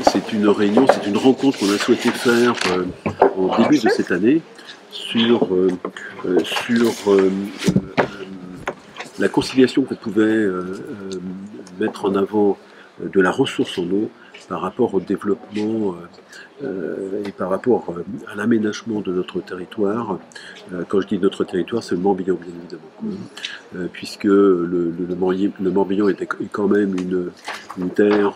c'est une réunion, c'est une rencontre qu'on a souhaité faire au début de cette année sur la conciliation que pouvait mettre en avant de la ressource en eau par rapport au développement et par rapport à l'aménagement de notre territoire. Quand je dis notre territoire, c'est le Morbihan, bien évidemment. Puisque le Morbihan est quand même une terre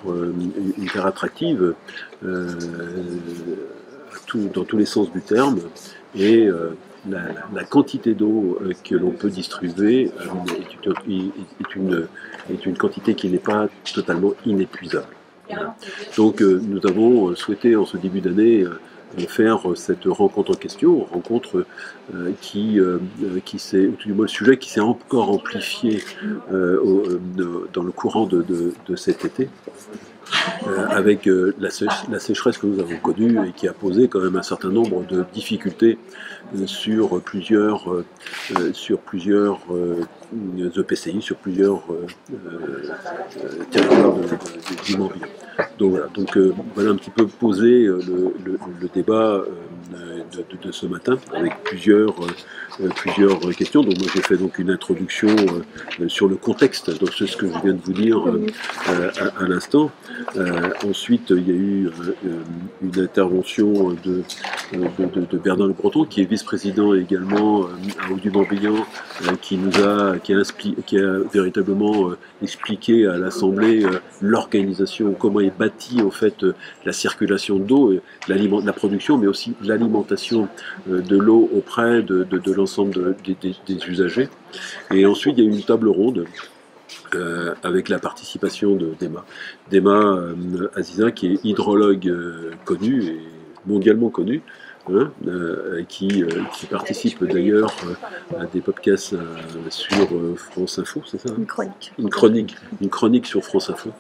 attractive dans tous les sens du terme. Et la quantité d'eau que l'on peut distribuer est une quantité qui n'est pas totalement inépuisable. Voilà. Donc nous avons souhaité en ce début d'année faire cette rencontre en question, rencontre le sujet qui s'est encore amplifié dans le courant de cet été. Avec la sécheresse que nous avons connue et qui a posé quand même un certain nombre de difficultés sur plusieurs EPCI, sur plusieurs territoires du Morbihan. Donc voilà un petit peu posé le débat de ce matin avec plusieurs questions. Donc moi j'ai fait donc une introduction sur le contexte, donc c'est ce que je viens de vous dire à l'instant. Ensuite il y a eu une intervention de Bernard Le Breton, qui est vice-président également à Haut-du-Morbihan, qui a véritablement expliqué à l'Assemblée l'organisation, comment est bâtie en fait la circulation d'eau, la production, mais aussi l'alimentation de l'eau auprès de l'ensemble des usagers. Et ensuite, il y a eu une table ronde avec la participation d'Emma Aziza, qui est hydrologue connue et mondialement connue, qui participe d'ailleurs à des podcasts sur France Info, c'est ça, hein? Une chronique sur France Info.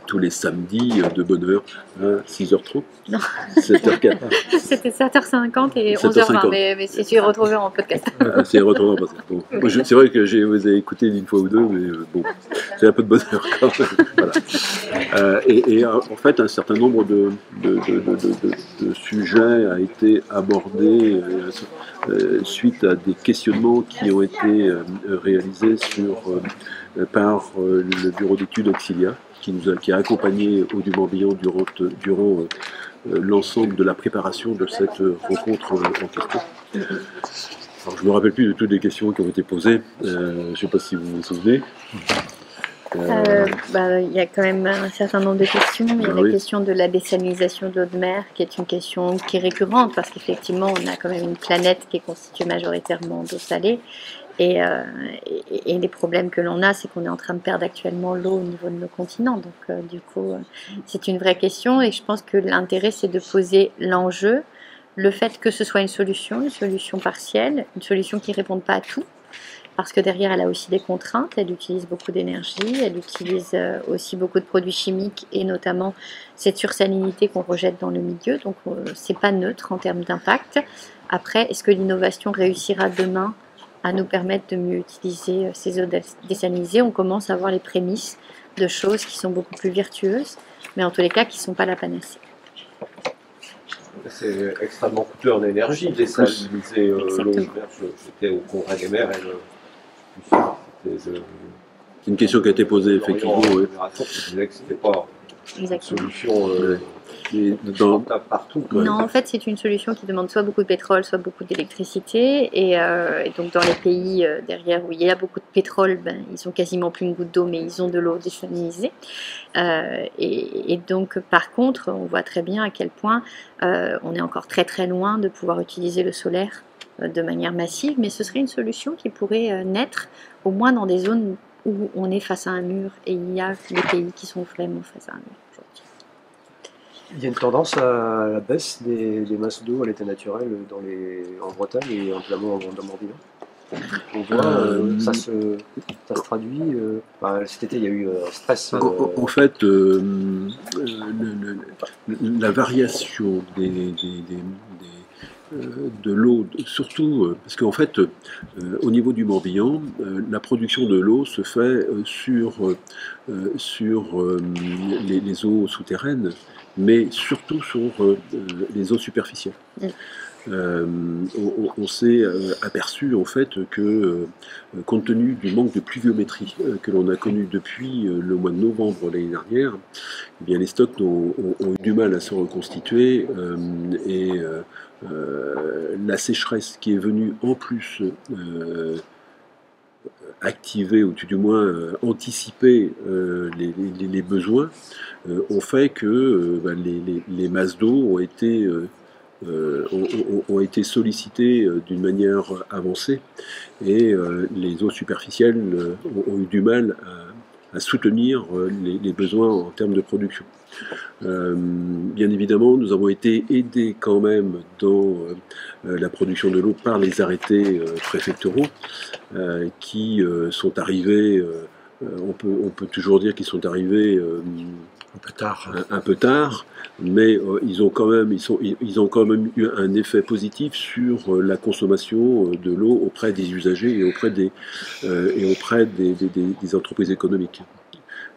Tous les samedis de bonne heure, à 6h30. Non. 7h40. C'était 7h50 et 11h20, mais si tu es retrouvé en podcast. C'est retrouvé en podcast. Bon. C'est vrai que je vous ai écouté une fois ou deux, mais bon, c'est un peu de bonheur quand même. Voilà. Et en fait, un certain nombre de sujets a été abordé suite à des questionnements qui ont été réalisés par le bureau d'études Auxilia, qui a accompagné Haut-du-Morbihan durant l'ensemble de la préparation de cette rencontre en question. Alors, je ne me rappelle plus de toutes les questions qui ont été posées, je ne sais pas si vous vous souvenez. Il y a quand même un certain nombre de questions. Il y a la question de la désalinisation de l'eau de mer, qui est une question qui est récurrente, parce qu'effectivement, on a quand même une planète qui est constituée majoritairement d'eau salée. Et les problèmes que l'on a, c'est qu'on est en train de perdre actuellement l'eau au niveau de nos continents. Donc, du coup, c'est une vraie question. Et je pense que l'intérêt, c'est de poser l'enjeu, le fait que ce soit une solution partielle, une solution qui ne réponde pas à tout. Parce que derrière, elle a aussi des contraintes. Elle utilise beaucoup d'énergie, elle utilise aussi beaucoup de produits chimiques et notamment cette sursalinité qu'on rejette dans le milieu. Donc, c'est pas neutre en termes d'impact. Après, est-ce que l'innovation réussira demain à nous permettre de mieux utiliser ces eaux désalinisées? On commence à voir les prémices de choses qui sont beaucoup plus vertueuses, mais en tous les cas qui ne sont pas la panacée. C'est extrêmement coûteux en énergie, désaliniser l'eau. J'étais au Congrès des maires et c'est une question qui a été posée, effectivement. Oui. Je disais que ce n'était pas une solution partout. Non, en fait, c'est une solution qui demande soit beaucoup de pétrole, soit beaucoup d'électricité. Et donc, dans les pays derrière où il y a beaucoup de pétrole, ils n'ont quasiment plus une goutte d'eau, mais ils ont de l'eau désalinisée. Et donc, par contre, on voit très bien à quel point on est encore très très loin de pouvoir utiliser le solaire de manière massive, mais ce serait une solution qui pourrait naître au moins dans des zones où on est face à un mur, et il y a des pays qui sont vraiment face à un mur aujourd'hui. Il y a une tendance à la baisse des masses d'eau à l'état naturel en Bretagne et notamment dans Morbihan. On voit, ça se traduit. Cet été, il y a eu un stress. En fait, la variation de l'eau, surtout parce qu'en fait, au niveau du Morbihan, la production de l'eau se fait sur les eaux souterraines, mais surtout sur les eaux superficielles. On s'est aperçu en fait que, compte tenu du manque de pluviométrie que l'on a connu depuis le mois de novembre l'année dernière, eh bien, les stocks ont eu du mal à se reconstituer et la sécheresse qui est venue en plus activer ou tout du moins anticiper les besoins ont fait que les masses d'eau ont été sollicitées d'une manière avancée et les eaux superficielles ont eu du mal à soutenir les besoins en termes de production. Bien évidemment, nous avons été aidés quand même dans la production de l'eau par les arrêtés préfectoraux qui sont arrivés, on peut toujours dire qu'ils sont arrivés un peu tard, mais ils ont quand même eu un effet positif sur la consommation de l'eau auprès des usagers et auprès des entreprises économiques.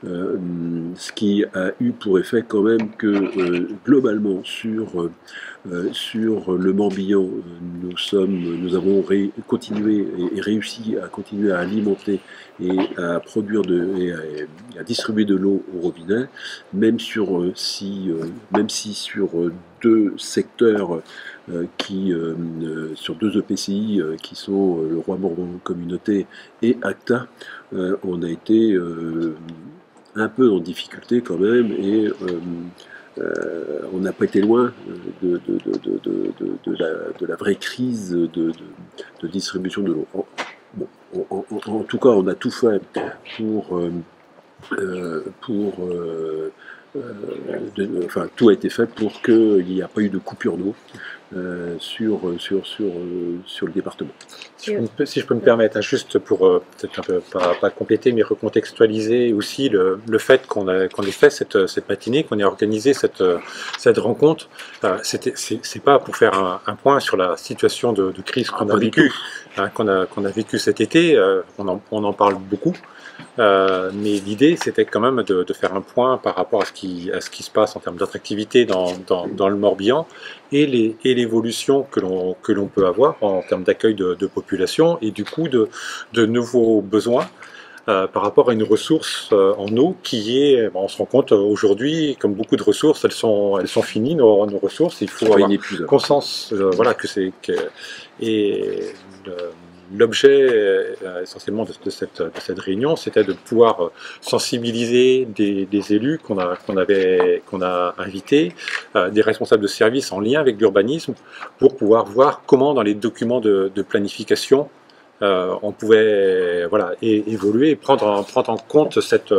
Ce qui a eu pour effet quand même que globalement sur le Morbihan, nous avons continué et réussi à continuer à alimenter et à produire et à distribuer de l'eau au robinet, même si sur deux secteurs sur deux EPCI qui sont le Roi Morvan Communauté et ACTA, on a été un peu en difficulté quand même et on n'a pas été loin de la vraie crise de distribution de l'eau. En tout cas, on a tout fait tout a été fait pour qu'il n'y ait pas eu de coupure d'eau sur le département. Si je peux me permettre, juste pour peut-être un peu pas compléter, mais recontextualiser aussi le fait qu'on ait fait cette matinée, qu'on ait organisé cette rencontre. C'est pas pour faire un point sur la situation de crise qu'on a vécue, qu'on a vécu cet été. On en parle beaucoup. Mais l'idée, c'était quand même de faire un point par rapport à ce qui se passe en termes d'attractivité dans le Morbihan et l'évolution que l'on peut avoir en termes d'accueil de population et du coup de nouveaux besoins par rapport à une ressource en eau qui est, on se rend compte aujourd'hui, comme beaucoup de ressources, elles sont finies, nos ressources. Il faut avoir conscience, voilà, l'objet essentiellement de cette réunion, c'était de pouvoir sensibiliser des élus qu'on a invités, des responsables de services en lien avec l'urbanisme, pour pouvoir voir comment dans les documents de planification on pouvait évoluer et prendre en compte cette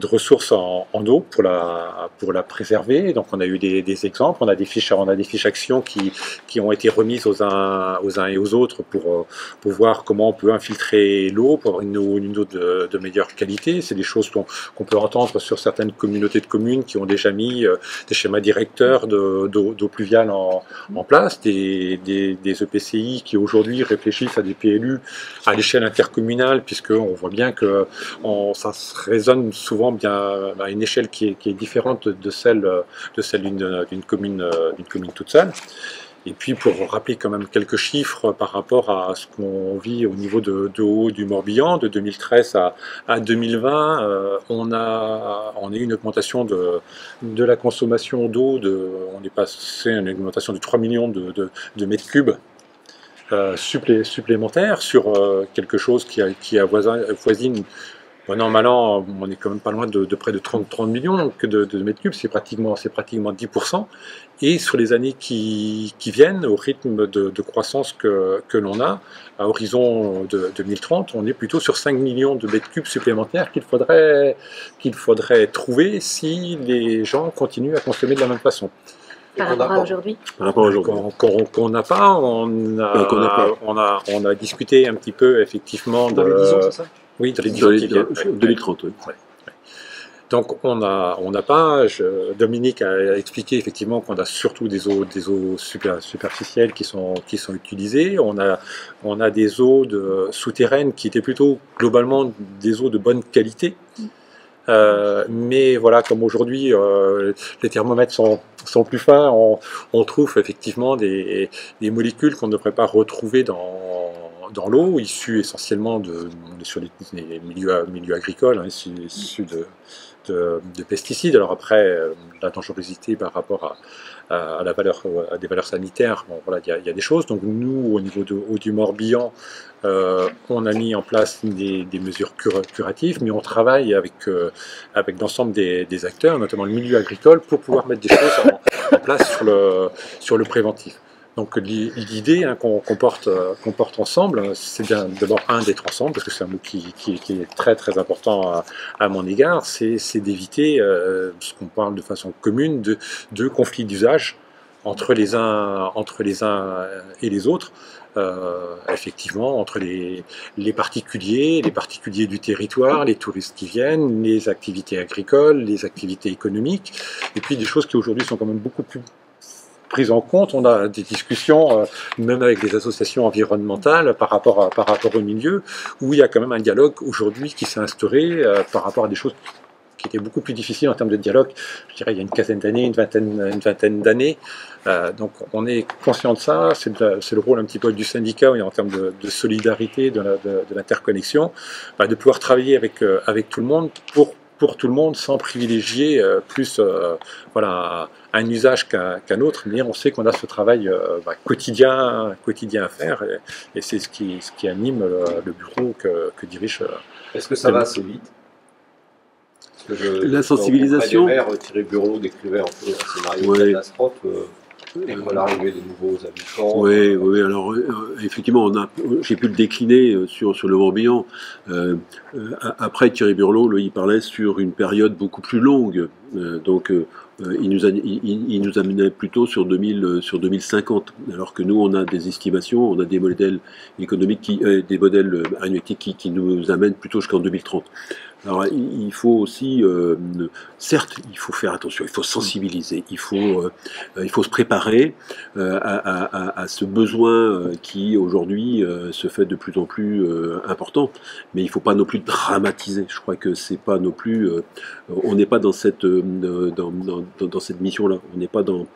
ressource en eau pour la préserver. Donc on a eu des exemples, on a des fiches actions qui ont été remises aux uns et aux autres pour voir comment on peut infiltrer l'eau pour avoir une eau de meilleure qualité. C'est des choses qu'on peut entendre sur certaines communautés de communes qui ont déjà mis des schémas directeurs d'eau pluviale en place, des EPCI qui aujourd'hui réfléchissent à des PLU à l'échelle intercommunale, puisqu'on voit bien que ça résonne souvent bien à une échelle qui est différente de celle d'une commune toute seule. Et puis pour rappeler quand même quelques chiffres par rapport à ce qu'on vit au niveau de eau du Morbihan, de 2013 à 2020, on a eu une augmentation de la consommation d'eau, on est passé à une augmentation de 3 millions de mètres cubes supplémentaires sur quelque chose qui avoisine. Bon, an, mal an, on est quand même pas loin de près de 30 millions de mètres cubes, c'est pratiquement 10%. Et sur les années qui viennent, au rythme de croissance que l'on a, à horizon de 2030, on est plutôt sur 5 millions de mètres cubes supplémentaires qu'il faudrait trouver si les gens continuent à consommer de la même façon. Par rapport à aujourd'hui. Qu'on n'a pas, on a discuté un petit peu effectivement dans les 10 ans, c'est ça? Oui, dans les 10 ans qui viennent. 2030, oui. Donc on n'a pas, Dominique a expliqué effectivement qu'on a surtout des eaux superficielles qui sont utilisées. On a des eaux souterraines qui étaient plutôt globalement des eaux de bonne qualité. Mais voilà, comme aujourd'hui les thermomètres sont plus fins, on trouve effectivement des molécules qu'on ne devrait pas retrouver dans l'eau, issues essentiellement sur les milieux agricoles, hein, issues de pesticides. Alors après, la dangerosité par rapport à des valeurs sanitaires, bon, voilà, il y a des choses. Donc nous, au niveau du Morbihan, on a mis en place des mesures curatives, mais on travaille avec l'ensemble des acteurs, notamment le milieu agricole, pour pouvoir mettre des choses en place sur le préventif. Donc l'idée hein, qu'on porte ensemble, c'est bien d'abord d'être ensemble, parce que c'est un mot qui est très très important à mon égard, c'est d'éviter ce qu'on parle de façon commune de conflits d'usage entre les uns et les autres. Effectivement, entre les particuliers du territoire, les touristes qui viennent, les activités agricoles, les activités économiques, et puis des choses qui aujourd'hui sont quand même beaucoup plus prises en compte. On a des discussions, même avec les associations environnementales, par rapport au milieu, où il y a quand même un dialogue aujourd'hui qui s'est instauré par rapport à des choses qui étaient beaucoup plus difficiles en termes de dialogue, je dirais il y a une quinzaine d'années, une vingtaine d'années. Donc on est conscient de ça, c'est le rôle un petit peu du syndicat en termes de solidarité, de l'interconnexion, de pouvoir travailler avec tout le monde pour tout le monde sans privilégier plus voilà, un usage qu'un autre, mais on sait qu'on a ce travail quotidien à faire et c'est ce qui anime le bureau que dirige. Est-ce que ça va assez vite? La sensibilisation. Thierry Burlot décrivait un peu un scénario de catastrophe avec l'arrivée des nouveaux habitants. Oui, alors effectivement, j'ai pu le décliner sur le Morbihan. Après, Thierry Burlot, il parlait sur une période beaucoup plus longue. Donc, il nous amenait plutôt sur 2050, alors que nous, on a des estimations, on a des modèles économiques, des modèles arithmétiques qui nous amènent plutôt jusqu'en 2030. Alors, il faut aussi, certes, il faut faire attention, il faut sensibiliser, il faut se préparer à ce besoin qui aujourd'hui se fait de plus en plus important, mais il ne faut pas non plus dramatiser. Je crois que c'est pas non plus, on n'est pas dans cette mission-là. On n'est pas dans,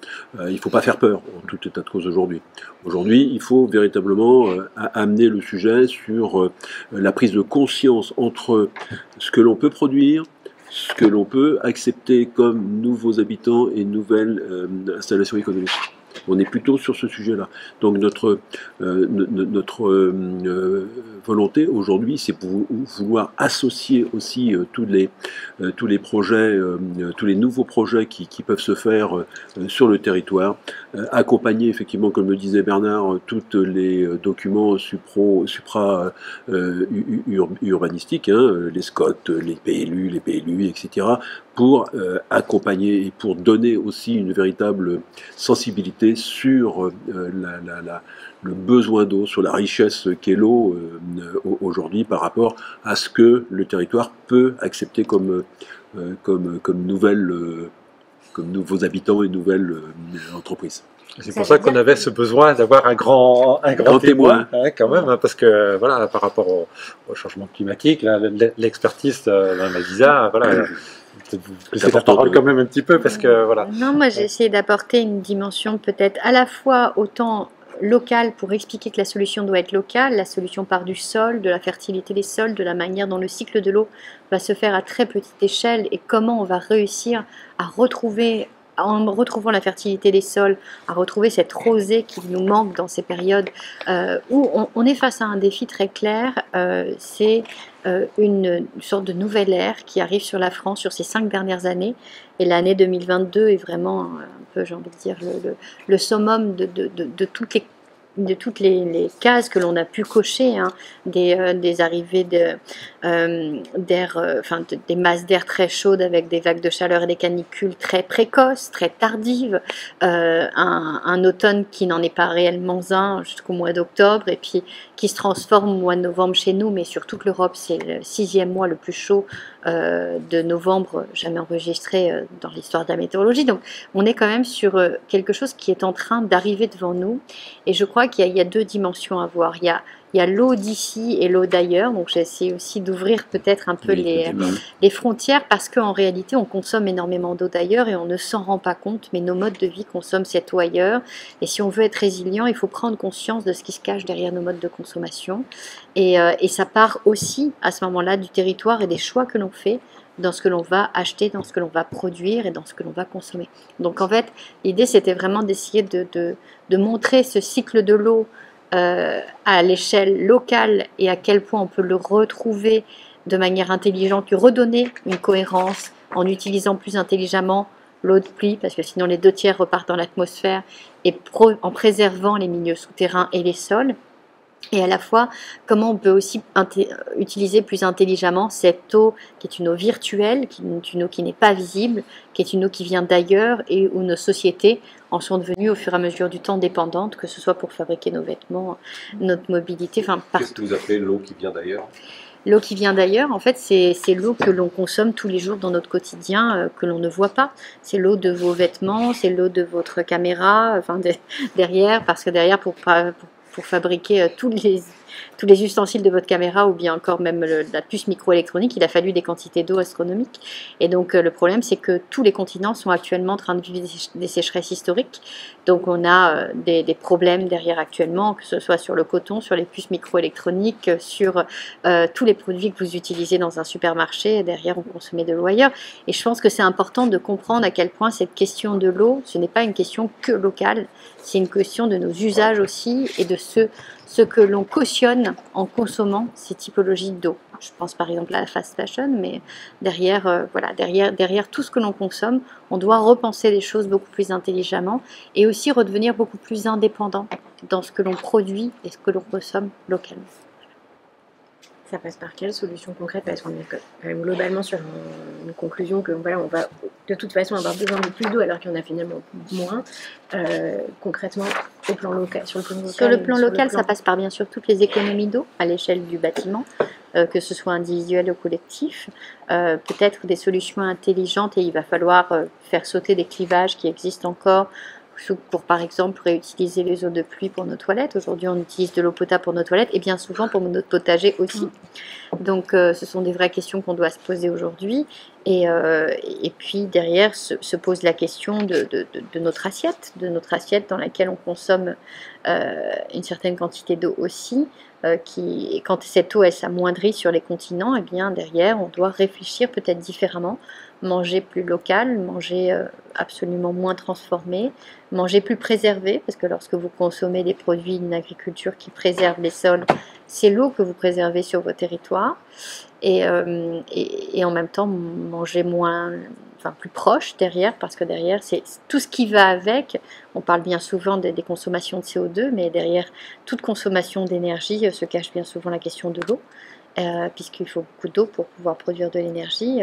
il ne faut pas faire peur en tout état de cause aujourd'hui. Aujourd'hui, il faut véritablement amener le sujet sur la prise de conscience entre ce que l'on peut produire, ce que l'on peut accepter comme nouveaux habitants et nouvelles installations économiques. On est plutôt sur ce sujet-là. Donc notre volonté aujourd'hui, c'est pour vouloir associer aussi tous les projets, tous les nouveaux projets qui peuvent se faire sur le territoire, accompagner effectivement, comme le disait Bernard, tous les documents supra-urbanistiques, les SCOT, les PLU, etc., pour accompagner et pour donner aussi une véritable sensibilité sur le besoin d'eau, sur la richesse qu'est l'eau aujourd'hui par rapport à ce que le territoire peut accepter comme nouveaux habitants et nouvelles entreprises. C'est pour ça qu'on avait ce besoin d'avoir un grand témoin quand même, parce que voilà, par rapport au changement climatique, l'expertise d'Anna-Lisa, voilà. C'est la parole quand même un petit peu parce que voilà. Non, moi j'ai essayé d'apporter une dimension peut-être à la fois autant locale pour expliquer que la solution doit être locale, la solution part du sol, de la fertilité des sols, de la manière dont le cycle de l'eau va se faire à très petite échelle et comment on va réussir à retrouver, en retrouvant la fertilité des sols, à retrouver cette rosée qui nous manque dans ces périodes où on est face à un défi très clair, c'est une sorte de nouvelle ère qui arrive sur la France sur ces 5 dernières années, et l'année 2022 est vraiment un peu, j'ai envie de dire, le summum de toutes les toutes les cases que l'on a pu cocher, hein, des arrivées des masses d'air très chaudes avec des vagues de chaleur et des canicules très précoces, très tardives, un automne qui n'en est pas réellement un jusqu'au mois d'octobre, et puis qui se transforme au mois de novembre chez nous, mais sur toute l'Europe, c'est le 6e mois le plus chaud de novembre jamais enregistré dans l'histoire de la météorologie. Donc on est quand même sur quelque chose qui est en train d'arriver devant nous, et je crois qu'il y a 2 dimensions à voir. Il y a l'eau d'ici et l'eau d'ailleurs, donc j'ai essayé aussi d'ouvrir peut-être un peu les frontières, parce qu'en réalité on consomme énormément d'eau d'ailleurs et on ne s'en rend pas compte, mais nos modes de vie consomment cette eau ailleurs, et si on veut être résilient, il faut prendre conscience de ce qui se cache derrière nos modes de consommation, et ça part aussi à ce moment-là du territoire et des choix que l'on fait dans ce que l'on va acheter, dans ce que l'on va produire et dans ce que l'on va consommer. Donc en fait, l'idée c'était vraiment d'essayer de montrer ce cycle de l'eau à l'échelle locale et à quel point on peut le retrouver de manière intelligente, lui redonner une cohérence en utilisant plus intelligemment l'eau de pluie, parce que sinon les 2 tiers repartent dans l'atmosphère, et en préservant les milieux souterrains et les sols. Et à la fois, comment on peut aussi utiliser plus intelligemment cette eau qui est une eau virtuelle, qui est une eau qui n'est pas visible, qui est une eau qui vient d'ailleurs, et où nos sociétés en sont devenues au fur et à mesure du temps dépendantes, que ce soit pour fabriquer nos vêtements, notre mobilité. Qu'est-ce que vous appelez l'eau qui vient d'ailleurs ? L'eau qui vient d'ailleurs, en fait, c'est l'eau que l'on consomme tous les jours dans notre quotidien, que l'on ne voit pas. C'est l'eau de vos vêtements, c'est l'eau de votre caméra, derrière, parce que derrière, pour fabriquer tous les ustensiles de votre caméra, ou bien encore même la puce microélectronique, il a fallu des quantités d'eau astronomiques. Et donc le problème, c'est que tous les continents sont actuellement en train de vivre des sécheresses historiques. Donc on a des problèmes derrière actuellement, que ce soit sur le coton, sur les puces microélectroniques, sur tous les produits que vous utilisez dans un supermarché. Derrière, on consomme de l'eau ailleurs. Et je pense que c'est important de comprendre à quel point cette question de l'eau, ce n'est pas une question que locale, c'est une question de nos usages aussi, et de ce que l'on cautionne en consommant ces typologies d'eau. Je pense par exemple à la fast fashion, mais derrière tout ce que l'on consomme, on doit repenser les choses beaucoup plus intelligemment, et aussi redevenir beaucoup plus indépendant dans ce que l'on produit et ce que l'on consomme localement. Ça passe par quelle solution concrète? Parce qu'on est quand même globalement sur une conclusion que voilà, on va de toute façon avoir besoin de plus d'eau alors qu'il y en a finalement moins. Concrètement, au plan local, sur le plan local. Sur le plan local, ça passe par bien sûr toutes les économies d'eau à l'échelle du bâtiment, que ce soit individuel ou collectif. Peut-être des solutions intelligentes, et il va falloir faire sauter des clivages qui existent encore, pour par exemple réutiliser les eaux de pluie pour nos toilettes. Aujourd'hui on utilise de l'eau potable pour nos toilettes, et bien souvent pour notre potager aussi. Donc ce sont des vraies questions qu'on doit se poser aujourd'hui, et puis derrière se pose la question de notre assiette, dans laquelle on consomme une certaine quantité d'eau aussi, et quand cette eau elle s'amoindrit sur les continents, et bien derrière on doit réfléchir peut-être différemment, manger plus local, manger absolument moins transformé, manger plus préservé, parce que lorsque vous consommez des produits d'une agriculture qui préserve les sols, c'est l'eau que vous préservez sur vos territoires, et en même temps manger plus proche derrière, parce que derrière c'est tout ce qui va avec. On parle bien souvent des consommations de CO2, mais derrière toute consommation d'énergie se cache bien souvent la question de l'eau. Puisqu'il faut beaucoup d'eau pour pouvoir produire de l'énergie,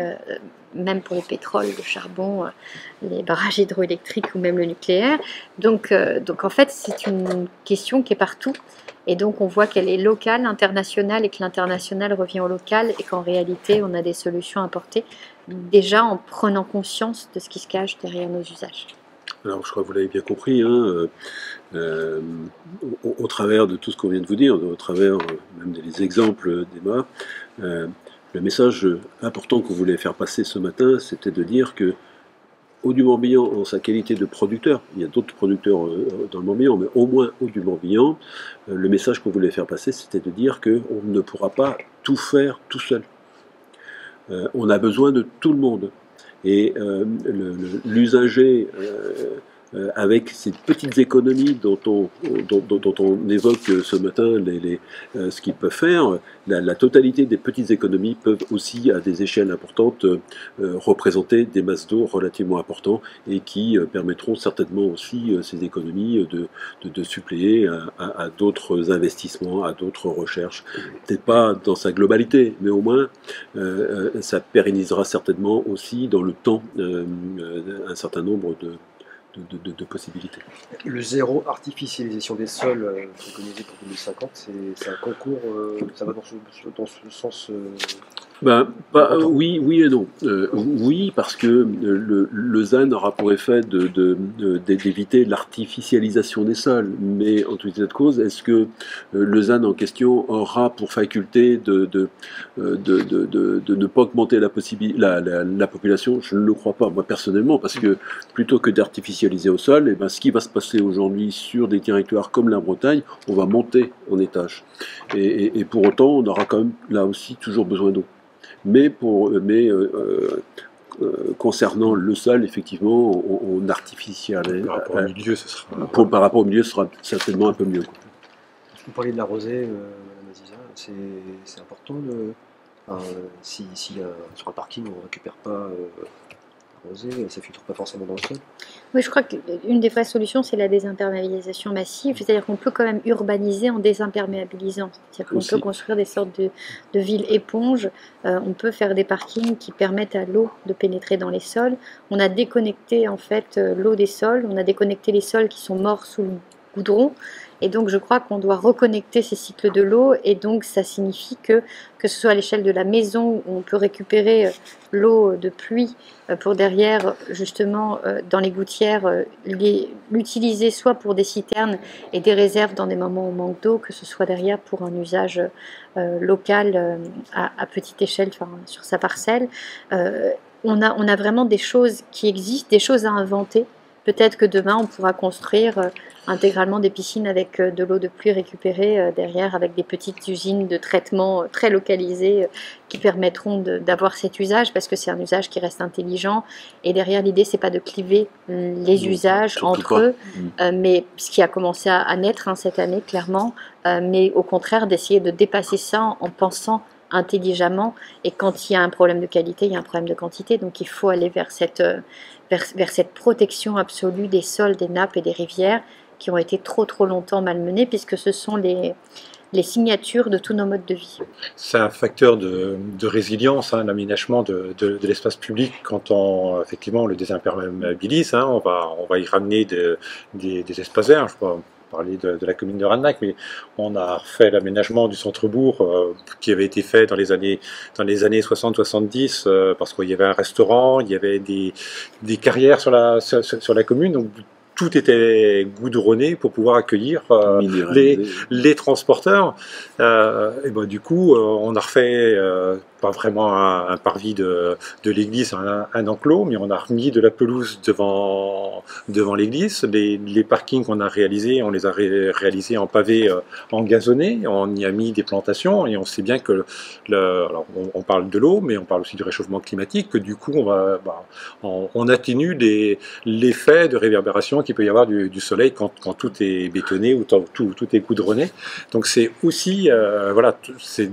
même pour le pétrole, le charbon, les barrages hydroélectriques ou même le nucléaire. Donc en fait, c'est une question qui est partout. Et donc on voit qu'elle est locale, internationale, et que l'international revient au local, et qu'en réalité, on a des solutions à apporter déjà en prenant conscience de ce qui se cache derrière nos usages. Alors, je crois que vous l'avez bien compris, hein, au travers de tout ce qu'on vient de vous dire, au travers même des exemples d'Emma, le message important qu'on voulait faire passer ce matin, c'était de dire que Eau du Morbihan, en sa qualité de producteur, il y a d'autres producteurs dans le Morbihan, mais au moins Eau du Morbihan, le message qu'on voulait faire passer, c'était de dire qu'on ne pourra pas tout faire tout seul. On a besoin de tout le monde. Et l'usager avec ces petites économies dont on évoque ce matin ce qu'ils peuvent faire, la totalité des petites économies peuvent aussi, à des échelles importantes, représenter des masses d'eau relativement importantes et qui permettront certainement aussi ces économies de suppléer à d'autres investissements, à d'autres recherches. Peut-être pas dans sa globalité, mais au moins ça pérennisera certainement aussi dans le temps un certain nombre de possibilités. Le zéro artificialisation des sols préconisé pour 2050, c'est un concours, ça va dans ce sens oui et non. Oui, parce que le ZAN aura pour effet d'éviter l'artificialisation des sols. Mais en tout état de cause, est-ce que le ZAN en question aura pour faculté de ne pas augmenter la population? Je ne le crois pas, moi personnellement, parce que plutôt que d'artificialiser au sol, ce qui va se passer aujourd'hui sur des territoires comme la Bretagne, on va monter en étage. Et pour autant, on aura quand même là aussi toujours besoin d'eau. Mais concernant le sol, effectivement, on artificialise. Par rapport au milieu, ce sera... Par rapport au milieu, ce sera certainement un peu mieux. Vous parliez de la rosée, Madame Aziza, c'est important si sur un parking on ne récupère pas la rosée, ça ne filtre pas forcément dans le sol. Oui, je crois qu'une des vraies solutions, c'est la désimperméabilisation massive. C'est-à-dire qu'on peut quand même urbaniser en désimperméabilisant. C'est-à-dire qu'on peut construire des sortes de villes éponges. On peut faire des parkings qui permettent à l'eau de pénétrer dans les sols. On a déconnecté en fait l'eau des sols. On a déconnecté les sols qui sont morts sous le goudron. Et donc je crois qu'on doit reconnecter ces cycles de l'eau, et donc ça signifie que ce soit à l'échelle de la maison où on peut récupérer l'eau de pluie pour derrière justement dans les gouttières l'utiliser soit pour des citernes et des réserves dans des moments où on manque d'eau, que ce soit derrière pour un usage local à petite échelle, enfin, sur sa parcelle. On a vraiment des choses qui existent, des choses à inventer. Peut-être que demain, on pourra construire intégralement des piscines avec de l'eau de pluie récupérée derrière, avec des petites usines de traitement très localisées qui permettront d'avoir cet usage, parce que c'est un usage qui reste intelligent. Et derrière, l'idée, c'est pas de cliver les usages entre eux, mais ce qui a commencé à naître cette année, clairement, mais au contraire, d'essayer de dépasser ça en pensant intelligemment. Et quand il y a un problème de qualité, il y a un problème de quantité. Donc il faut aller vers cette protection absolue des sols, des nappes et des rivières qui ont été trop longtemps malmenées, puisque ce sont les signatures de tous nos modes de vie. C'est un facteur de résilience, l'aménagement de l'espace public. Quand effectivement on le désimperméabilise, on va y ramener des espaces verts. Je crois parler de la commune de Rannac, mais on a fait l'aménagement du centre-bourg qui avait été fait dans les années 60-70 parce qu'il y avait un restaurant, il y avait des carrières sur la commune, donc tout était goudronné pour pouvoir accueillir les transporteurs. Et du coup, on a refait pas vraiment un parvis de l'église, un enclos, mais on a remis de la pelouse devant l'église. Les parkings qu'on a réalisés, on les a réalisés en pavé en gazonné, on y a mis des plantations, et on sait bien que, alors on parle de l'eau, mais on parle aussi du réchauffement climatique, que du coup on atténue l'effet de réverbération qu'il peut y avoir du soleil quand tout est bétonné ou tout est goudronné. Donc c'est aussi, c'est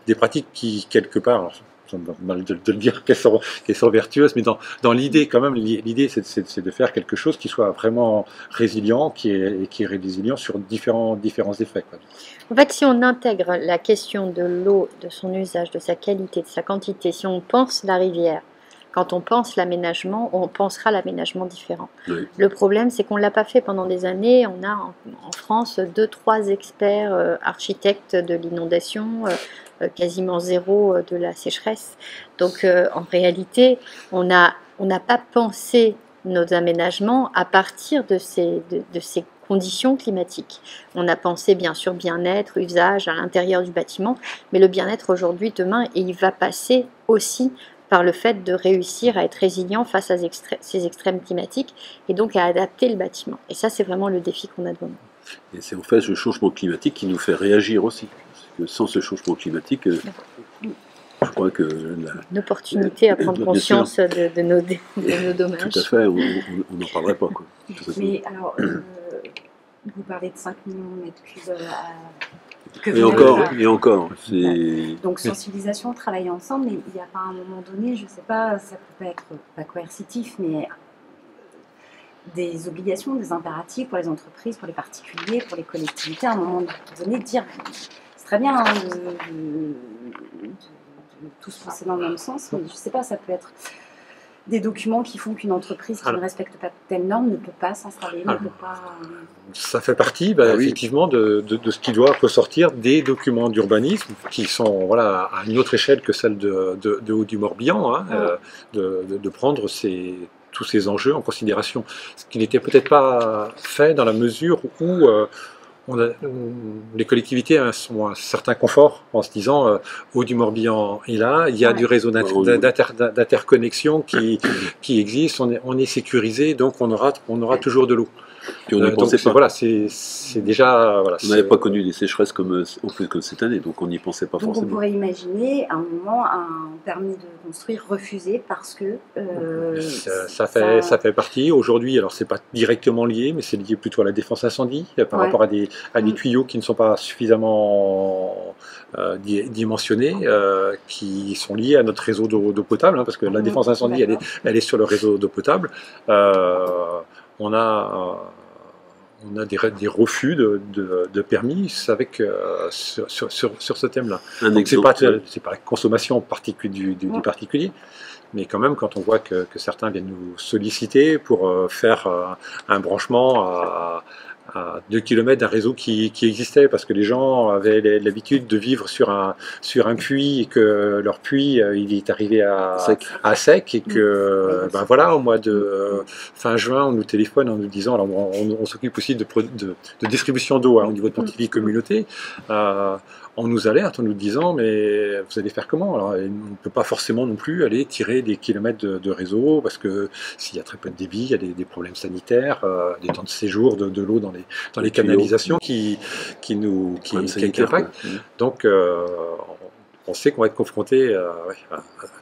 des pratiques qui, quelque part, alors, mal de le dire qu'elles sont vertueuses, mais dans l'idée quand même, l'idée c'est de faire quelque chose qui soit vraiment résilient, qui est résilient sur différents effets, quoi. En fait, si on intègre la question de l'eau, de son usage, de sa qualité, de sa quantité, si on pense la rivière, quand on pense l'aménagement, on pensera l'aménagement différent. Oui. Le problème, c'est qu'on ne l'a pas fait pendant des années. On a en France 2-3 experts architectes de l'inondation, quasiment zéro de la sécheresse. Donc en réalité, on n'a pas pensé nos aménagements à partir de ces conditions climatiques. On a pensé bien sûr bien-être, usage à l'intérieur du bâtiment, mais le bien-être aujourd'hui, demain, et il va passer aussi par le fait de réussir à être résilient face à ces extrêmes climatiques et donc à adapter le bâtiment. Et ça, c'est vraiment le défi qu'on a devant nous. Et c'est en fait le changement climatique qui nous fait réagir aussi. Parce que sans ce changement climatique, je crois que une opportunité à prendre conscience de nos dommages. Tout à fait, on n'en parlerait pas, quoi. Mais alors, vous parlez de 5 millions de mètres cubes et encore. Donc sensibilisation, travailler ensemble, mais il n'y a pas un moment donné, je ne sais pas, ça peut être pas coercitif, mais des obligations, des impératifs pour les entreprises, pour les particuliers, pour les collectivités, à un moment donné, de dire, c'est très bien de tous penser dans le même sens, mais je ne sais pas, ça peut être des documents qui font qu'une entreprise qui ne respecte pas telle norme ne peut pas s'installer, ne peut pas... Ça fait partie, effectivement, de ce qui doit ressortir des documents d'urbanisme qui sont à une autre échelle que celle de Haut-du-Morbihan, hein, de prendre tous ces enjeux en considération. Ce qui n'était peut-être pas fait dans la mesure où les collectivités ont un certain confort en se disant Haut-du-Morbihan est là, il y a du réseau d'interconnexion qui existe, on est sécurisé, donc on aura toujours de l'eau. Puis on n'y pensait pas. Voilà, c'est déjà... on n'avait pas connu des sécheresses comme cette année, donc on n'y pensait pas forcément. On pourrait imaginer à un moment un permis de construire refusé parce que... ça fait partie. Aujourd'hui, alors c'est pas directement lié, mais c'est lié plutôt à la défense incendie, par rapport à des tuyaux qui ne sont pas suffisamment dimensionnés, qui sont liés à notre réseau d'eau potable, hein, parce que la défense incendie, elle est sur le réseau d'eau potable. On a des refus de permis sur ce thème-là. C'est pas la consommation du particulier, mais quand même quand on voit que certains viennent nous solliciter pour faire un branchement à 2 km d'un réseau qui existait, parce que les gens avaient l'habitude de vivre sur un puits, et que leur puits il est arrivé à sec, et que au mois de fin juin on nous téléphone en nous disant, alors on s'occupe aussi de distribution d'eau au niveau de Pontivy communauté, on nous alerte en nous disant mais vous allez faire comment? Alors on ne peut pas forcément non plus aller tirer des kilomètres de réseau, parce que s'il y a très peu de débit, il y a des problèmes sanitaires, des temps de séjour de l'eau dans les canalisations qui impactent. Donc on sait qu'on va être confronté à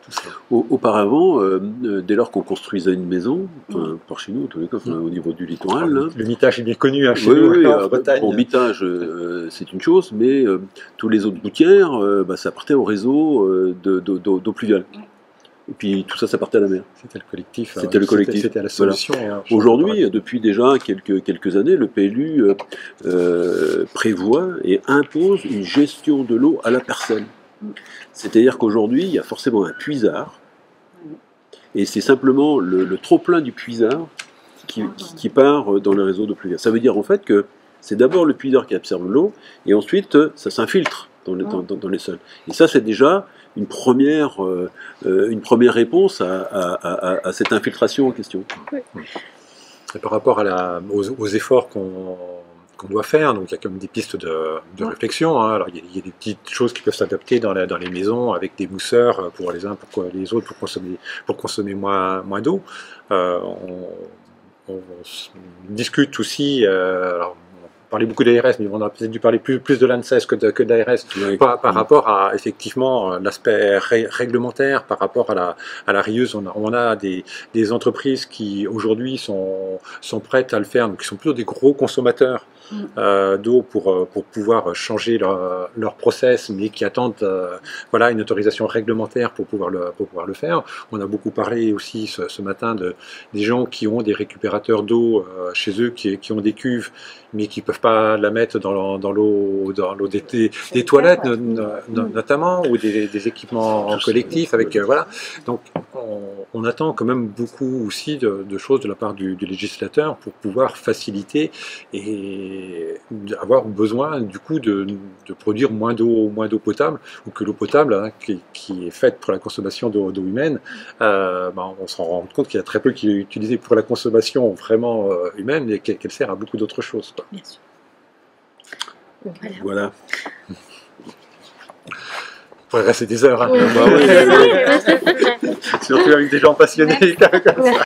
tout ça. Auparavant, dès lors qu'on construisait une maison, par chez nous, en tous les cas, au niveau du littoral... Le mitage est bien connu chez nous, en Bretagne. Au mitage, c'est une chose, mais tous les autres gouttières, ça partait au réseau d'eau pluviale. Et puis tout ça, ça partait à la mer. C'était le collectif. C'était la solution. Voilà. Aujourd'hui, depuis déjà quelques années, le PLU prévoit et impose une gestion de l'eau à la personne. C'est-à-dire qu'aujourd'hui, il y a forcément un puisard, et c'est simplement le trop-plein du puisard qui part dans le réseau de pluviale. Ça veut dire en fait que c'est d'abord le puisard qui absorbe l'eau, et ensuite ça s'infiltre dans les sols. Et ça, c'est déjà une première réponse à cette infiltration en question. Et par rapport aux efforts qu'on doit faire, donc il y a comme des pistes de réflexion, hein. Alors il y a des petites choses qui peuvent s'adapter dans les maisons, avec des mousseurs pour les uns, pour les autres, pour consommer moins d'eau. On discute aussi, alors on parlait beaucoup de l'ARS, mais on a peut-être dû parler plus de l'ANSES que de l'ARS, par rapport à effectivement l'aspect réglementaire, par rapport à la rieuse. On a des entreprises qui aujourd'hui sont prêtes à le faire, donc qui sont plutôt des gros consommateurs d'eau pour pouvoir changer leur process, mais qui attendent une autorisation réglementaire pour pouvoir le faire. On a beaucoup parlé aussi ce matin des gens qui ont des récupérateurs d'eau chez eux, qui ont des cuves, mais qui ne peuvent pas la mettre dans l'eau des toilettes notamment, ou des équipements collectifs avec Donc on attend quand même beaucoup aussi de choses de la part du législateur pour pouvoir faciliter et avoir besoin du coup de produire moins d'eau potable, ou que l'eau potable qui est faite pour la consommation d'eau humaine, on se rend compte qu'il y a très peu qui est utilisée pour la consommation vraiment humaine, et qu'elle sert à beaucoup d'autres choses. Bien sûr. Voilà. On pourrait rester des heures. Hein. Surtout avec des gens passionnés comme ça.